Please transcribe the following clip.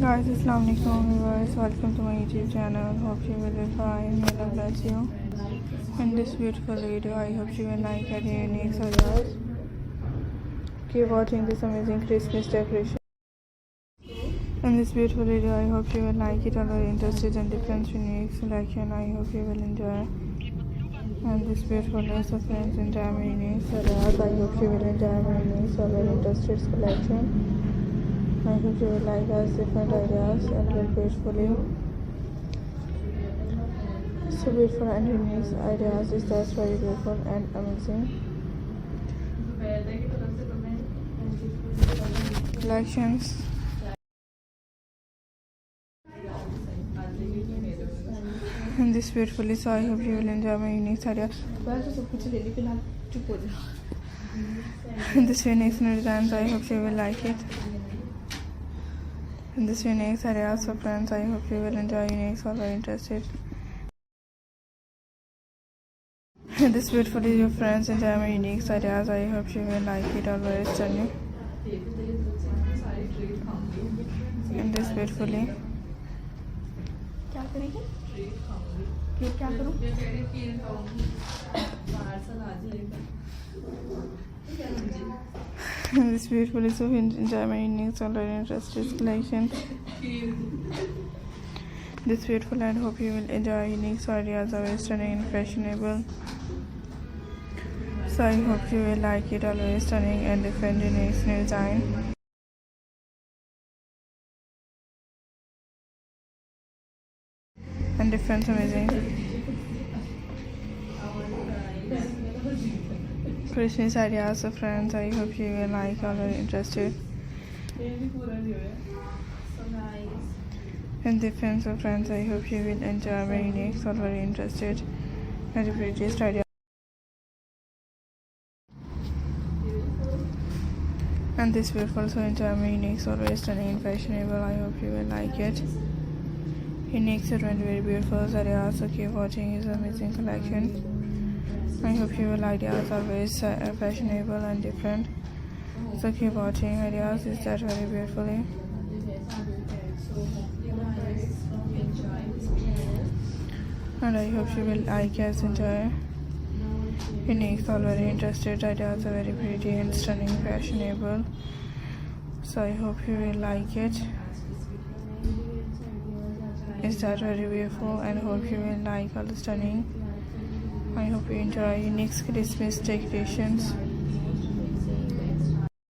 Guys, Assalamualaikum viewers, welcome to my YouTube channel. Hope you will be fine. May Allah bless you. In this beautiful video, I hope you will like it. Unique ideas. Keep watching this amazing Christmas decoration. In this beautiful video, I hope you will like it. All are interested in different unique selection. I hope you will enjoy. And this beautiful list of friends enjoy my unique ideas. I hope you will enjoy my unique all are interested selection. I hope you will like us different ideas and live beautifully. So beautiful and unique ideas is that's very beautiful and amazing. Collections. And this beautifully, so I hope you will enjoy my unique ideas. And this unique designs, I hope you will like it. In this unique area, so friends, I hope you will enjoy unique or very interested. In this beautiful video, friends, enjoy my unique ideas. I hope you will like it or very stunning. In this beautifully. In this beautiful so enjoy my unique already interested collection. This beautiful and hope you will enjoy unique ideas are stunning and fashionable. So I hope you will like it, always stunning and different unique design. And different amazing Christmas ideas. So friends, I hope you will like or are interested. And different so friends, I hope you will enjoy my unique or very interested and the prettiest idea. And this beautiful so enjoy my unique or very stunning and fashionable. I hope you will like it. Unique and very beautiful ideas. So keep watching his amazing collection. I hope your ideas are very fashionable and different. So keep watching ideas is that very beautifully. And I hope you will like us enjoy. Unique, all very interested ideas are very pretty and stunning, fashionable. So I hope you will like it. Is that very beautiful and hope you will like all the stunning. I hope you enjoy unique Christmas decorations.